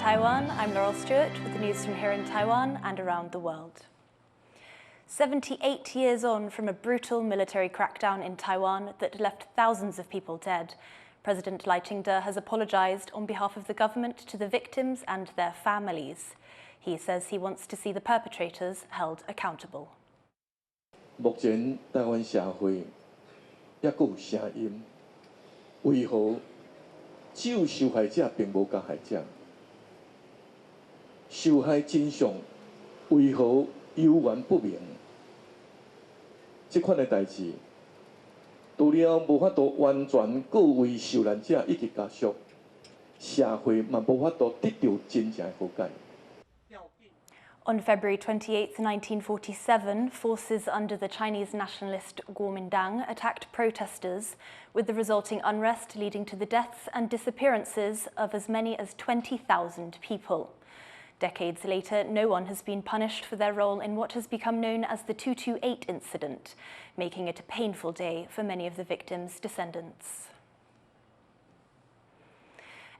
Taiwan, I'm Laurel Stewart with the news from here in Taiwan and around the world. 78 years on from a brutal military crackdown in Taiwan that left thousands of people dead, President Lai Ching-te has apologized on behalf of the government to the victims and their families. He says he wants to see the perpetrators held accountable. 目前台湾社会也佫有聲音，為何只有受害者並無加害者？受害真相為何悠然不明？這款嘅代誌，除了無法度完全告慰受難者以及家屬，社會嘛無法度得到真正嘅和解。 On February 28, 1947, forces under the Chinese nationalist Kuomintang attacked protesters, with the resulting unrest leading to the deaths and disappearances of as many as 20,000 people. Decades later, no one has been punished for their role in what has become known as the 228 incident, making it a painful day for many of the victims' descendants.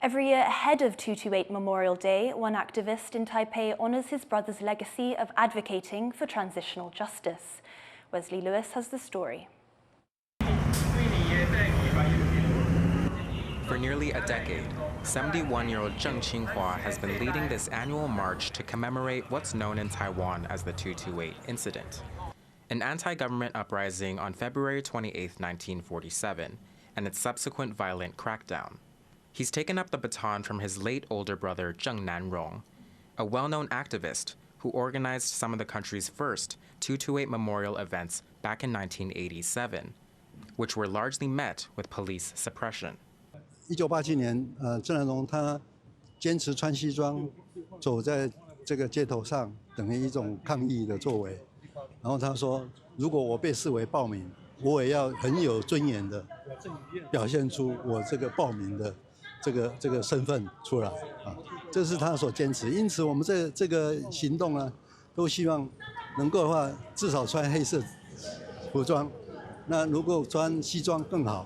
Every year ahead of 228 Memorial Day, one activist in Taipei honours his brother's legacy of advocating for transitional justice. Wesley Lewis has the story. For nearly a decade, 71-year-old Zheng Qinghua has been leading this annual march to commemorate what's known in Taiwan as the 228 incident, an anti-government uprising on February 28, 1947, and its subsequent violent crackdown. He's taken up the baton from his late older brother Zheng Nanrong, a well-known activist who organized some of the country's first 228 memorial events back in 1987, which were largely met with police suppression. 1987年，郑南榕他坚持穿西装，走在这个街头上，等于一种抗议的作为。然后他说，如果我被视为暴民，我也要很有尊严的表现出我这个暴民的这个身份出来啊，这是他所坚持。因此，我们这个行动呢，都希望能够的话，至少穿黑色服装。那如果穿西装更好。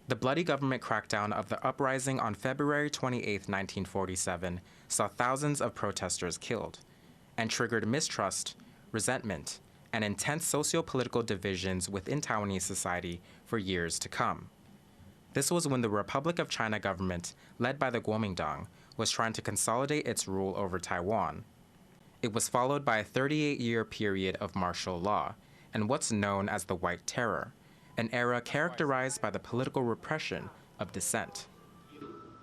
The bloody government crackdown of the uprising on February 28, 1947, saw thousands of protesters killed and triggered mistrust, resentment, and intense socio-political divisions within Taiwanese society for years to come. This was when the Republic of China government, led by the Kuomintang, was trying to consolidate its rule over Taiwan. It was followed by a 38-year period of martial law and what's known as the White Terror, an era characterized by the political repression of dissent.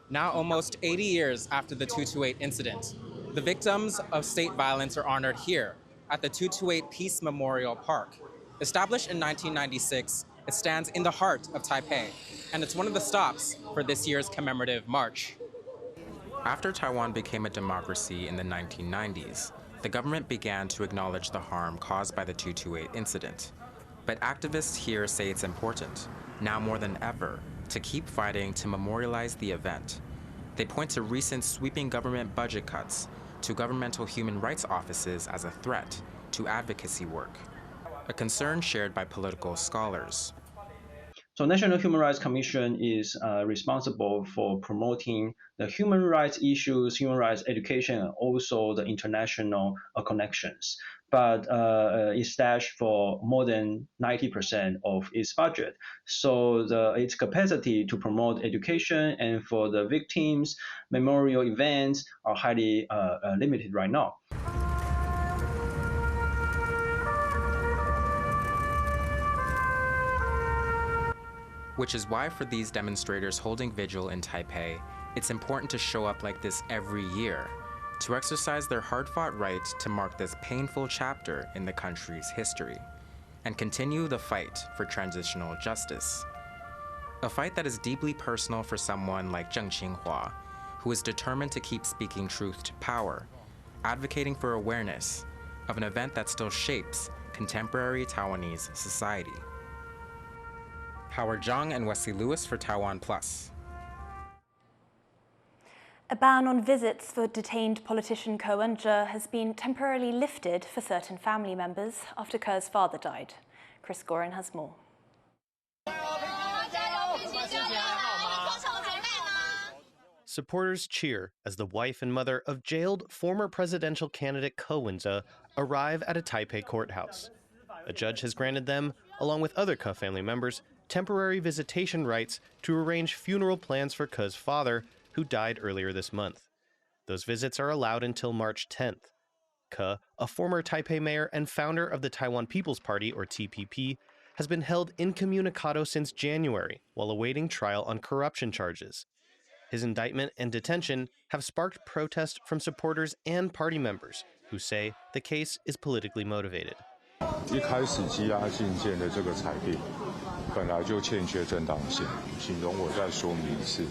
Now, almost 80 years after the 228 incident, the victims of state violence are honored here at the 228 Peace Memorial Park. Established in 1996, it stands in the heart of Taipei, and it's one of the stops for this year's commemorative march. After Taiwan became a democracy in the 1990s, the government began to acknowledge the harm caused by the 228 incident. But activists here say it's important, now more than ever, to keep fighting to memorialize the event. They point to recent sweeping government budget cuts, to governmental human rights offices as a threat to advocacy work, a concern shared by political scholars. So National Human Rights Commission is responsible for promoting the human rights issues, human rights education, and also the international connections. But it's stashed for more than 90% of its budget. So its capacity to promote education and for the victims' memorial events are highly limited right now. Which is why for these demonstrators holding vigil in Taipei, it's important to show up like this every year, to exercise their hard-fought right to mark this painful chapter in the country's history, and continue the fight for transitional justice. A fight that is deeply personal for someone like Zheng Qinghua, who is determined to keep speaking truth to power, advocating for awareness of an event that still shapes contemporary Taiwanese society. Howard Zhang and Wesley Lewis for TaiwanPlus. A ban on visits for detained politician Ko Wen-je has been temporarily lifted for certain family members after Ker's father died. Chris Gorin has more. supporters cheer as the wife and mother of jailed former presidential candidate Ko Wen-je arrive at a Taipei courthouse. A judge has granted them, along with other Ke family members, temporary visitation rights to arrange funeral plans for Ke's father, who died earlier this month. Those visits are allowed until March 10th. Ke, a former Taipei mayor and founder of the Taiwan People's Party, or TPP, has been held incommunicado since January while awaiting trial on corruption charges. His indictment and detention have sparked protest from supporters and party members who say the case is politically motivated. 一开始羁押禁见的这个裁定，本来就欠缺正当性。请容我再说明一次，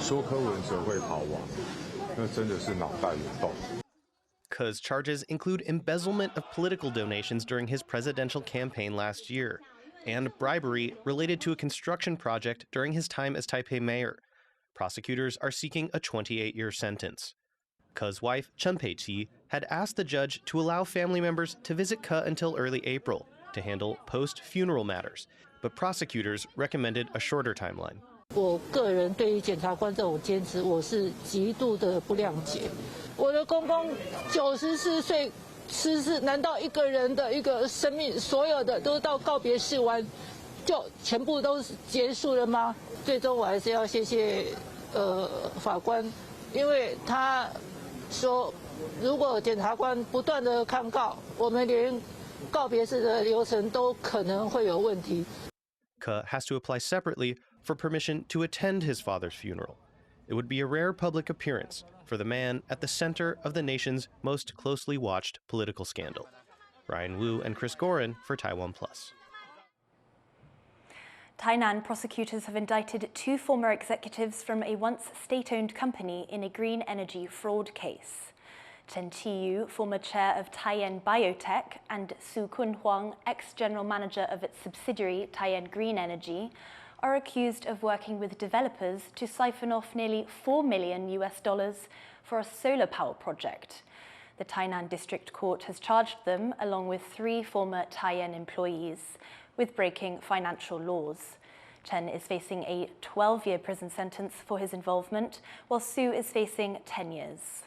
说柯文哲会逃亡，那真的是脑袋有洞。Ke's charges include embezzlement of political donations during his presidential campaign last year, and bribery related to a construction project during his time as Taipei mayor. Prosecutors are seeking a 28-year sentence. Ke's wife, Chen Pei-chi, had asked the judge to allow family members to visit Ke until early April to handle post-funeral matters, but prosecutors recommended a shorter timeline. 我个人对于检察官这种坚持，我是极度的不谅解。我的公公94岁失事，难道一个人的一个生命，所有的都到告别式完，就全部都结束了吗？最终我还是要谢谢法官，因为他说，如果检察官不断的抗告，我们连告别式的流程都可能会有问题。Ke has to apply separately for permission to attend his father's funeral. It would be a rare public appearance for the man at the center of the nation's most closely watched political scandal. Ryan Wu and Chris Gorin for TaiwanPlus. Tainan prosecutors have indicted 2 former executives from a once state-owned company in a green energy fraud case. Chen Qiyu, former chair of Taiyan Biotech, and Su Kun Huang, ex-general manager of its subsidiary Taiyan Green Energy, are accused of working with developers to siphon off nearly $4 million for a solar power project. The Tainan District Court has charged them, along with 3 former Taiyan employees, with breaking financial laws. Chen is facing a 12-year prison sentence for his involvement, while Su is facing 10 years.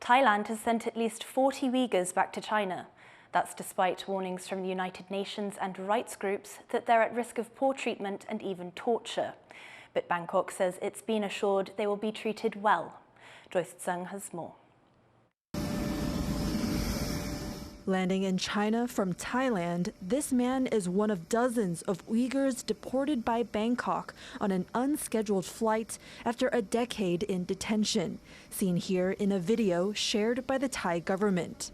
Thailand has sent at least 40 Uyghurs back to China. That's despite warnings from the United Nations and rights groups that they're at risk of poor treatment and even torture. But Bangkok says it's been assured they will be treated well. Joyce Tseng has more. Landing in China from Thailand, this man is one of dozens of Uyghurs deported by Bangkok on an unscheduled flight after a decade in detention, seen here in a video shared by the Thai government.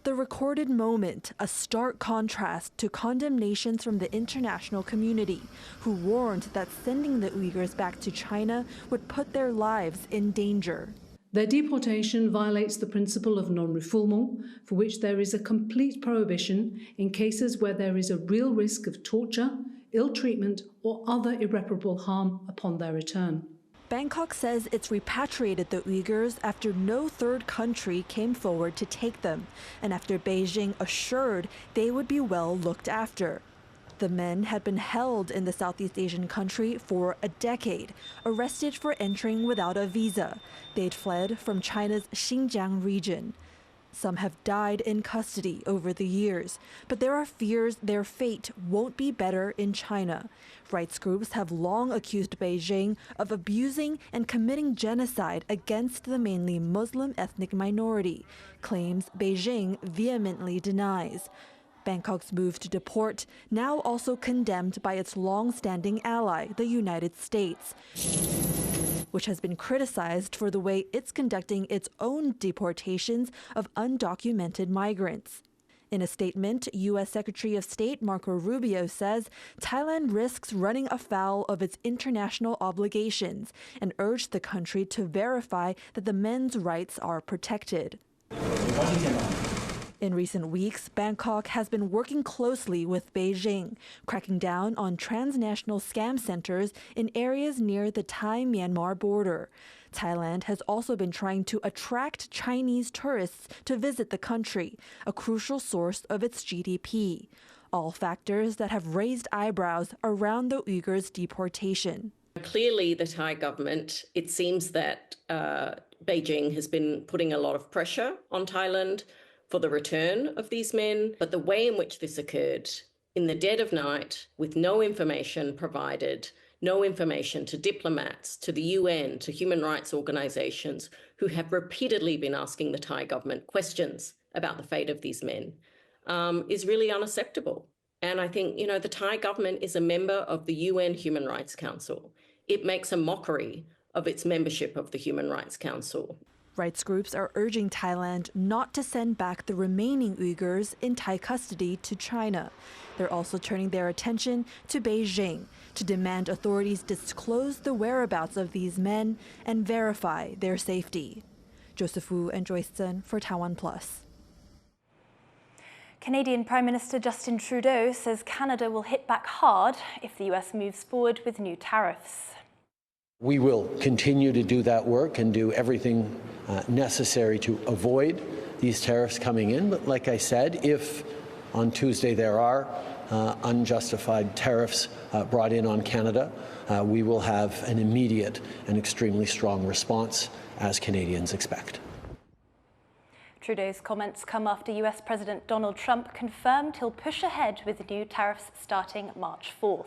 The recorded moment, a stark contrast to condemnations from the international community, who warned that sending the Uyghurs back to China would put their lives in danger. Their deportation violates the principle of non-refoulement, for which there is a complete prohibition in cases where there is a real risk of torture, ill treatment, or other irreparable harm upon their return. Bangkok says it's repatriated the Uyghurs after no third country came forward to take them, and after Beijing assured they would be well looked after. The men had been held in the Southeast Asian country for a decade, arrested for entering without a visa. They'd fled from China's Xinjiang region. Some have died in custody over the years, but there are fears their fate won't be better in China. Rights groups have long accused Beijing of abusing and committing genocide against the mainly Muslim ethnic minority, claims Beijing vehemently denies. Bangkok's move to deport, now also condemned by its long-standing ally, the United States, which has been criticized for the way it's conducting its own deportations of undocumented migrants. In a statement, U.S. Secretary of State Marco Rubio says Thailand risks running afoul of its international obligations and urged the country to verify that the men's rights are protected. In recent weeks, Bangkok has been working closely with Beijing, cracking down on transnational scam centers in areas near the Thai-Myanmar border. Thailand has also been trying to attract Chinese tourists to visit the country, a crucial source of its GDP. all factors that have raised eyebrows around the Uyghurs' deportation. Clearly, the Thai government, it seems that Beijing has been putting a lot of pressure on Thailand for the return of these men. But the way in which this occurred, in the dead of night, with no information provided, no information to diplomats, to the UN, to human rights organizations who have repeatedly been asking the Thai government questions about the fate of these men, is really unacceptable. And I think, you know, the Thai government is a member of the UN Human Rights Council. It makes a mockery of its membership of the Human Rights Council. Rights groups are urging Thailand not to send back the remaining Uyghurs in Thai custody to China. They're also turning their attention to Beijing to demand authorities disclose the whereabouts of these men and verify their safety. Joseph Wu and Joyce Zhen for TaiwanPlus. Canadian Prime Minister Justin Trudeau says Canada will hit back hard if the US moves forward with new tariffs. We will continue to do that work and do everything necessary to avoid these tariffs coming in. But like I said, if on Tuesday there are unjustified tariffs brought in on Canada, we will have an immediate and extremely strong response, as Canadians expect. Trudeau's comments come after US President Donald Trump confirmed he'll push ahead with new tariffs starting March 4th.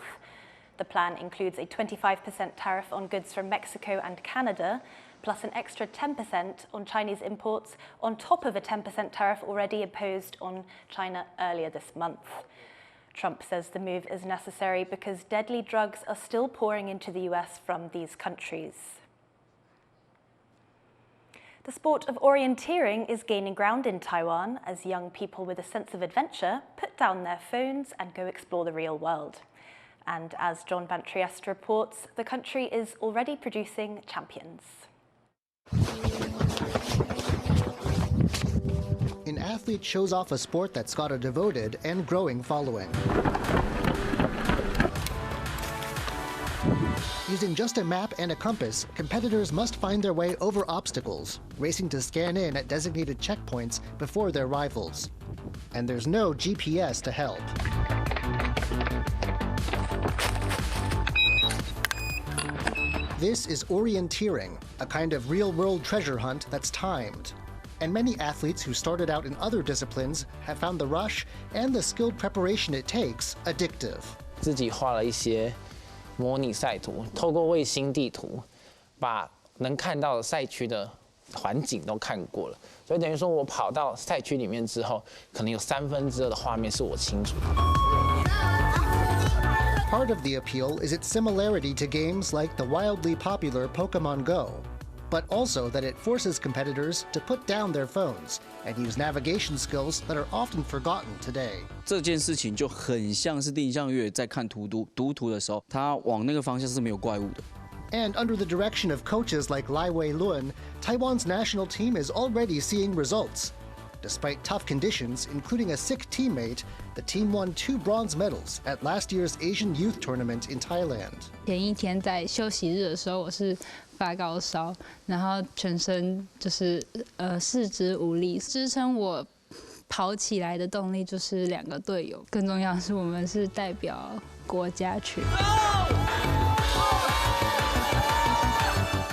The plan includes a 25% tariff on goods from Mexico and Canada, plus an extra 10% on Chinese imports, on top of a 10% tariff already imposed on China earlier this month. Trump says the move is necessary because deadly drugs are still pouring into the US from these countries. The sport of orienteering is gaining ground in Taiwan as young people with a sense of adventure put down their phones and go explore the real world. And as John Van Trieste reports, the country is already producing champions. An athlete shows off a sport that's got a devoted and growing following. Using just a map and a compass, competitors must find their way over obstacles, racing to scan in at designated checkpoints before their rivals. And there's no GPS to help. This is orienteering, a kind of real-world treasure hunt that's timed. And many athletes who started out in other disciplines have found the rush and the skilled preparation it takes addictive. 自己画了一些模拟赛图，透过卫星地图，把能看到的赛区的环境都看过了，所以等于说我跑到赛区里面之后，可能有2/3的画面是我清楚的。 Part of the appeal is its similarity to games like the wildly popular Pokemon Go, but also that it forces competitors to put down their phones and use navigation skills that are often forgotten today. 这件事情就很像是定向越野在看读图的时候，它往那个方向是没有怪物的。 And under the direction of coaches like Lai Wei-lun, Taiwan's national team is already seeing results. Despite tough conditions, including a sick teammate, the team won 2 bronze medals at last year's Asian Youth Tournament in Thailand. 前一天在休息日的时候，我是发高烧，然后全身就是四肢无力，支撑我跑起来的动力就是2个队友，更重要的是我们是代表国家去。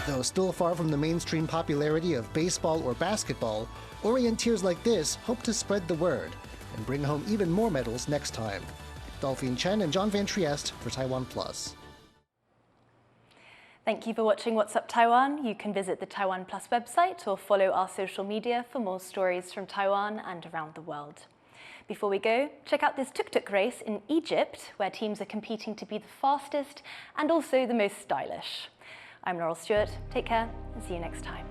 Though still far from the mainstream popularity of baseball or basketball, orienteers like this hope to spread the word and bring home even more medals next time. Delphine Chen and John Van Trieste for TaiwanPlus. Thank you for watching What's Up Taiwan. You can visit the TaiwanPlus website or follow our social media for more stories from Taiwan and around the world. Before we go, check out this tuk-tuk race in Egypt, where teams are competing to be the fastest and also the most stylish. I'm Laurel Stewart. Take care and see you next time.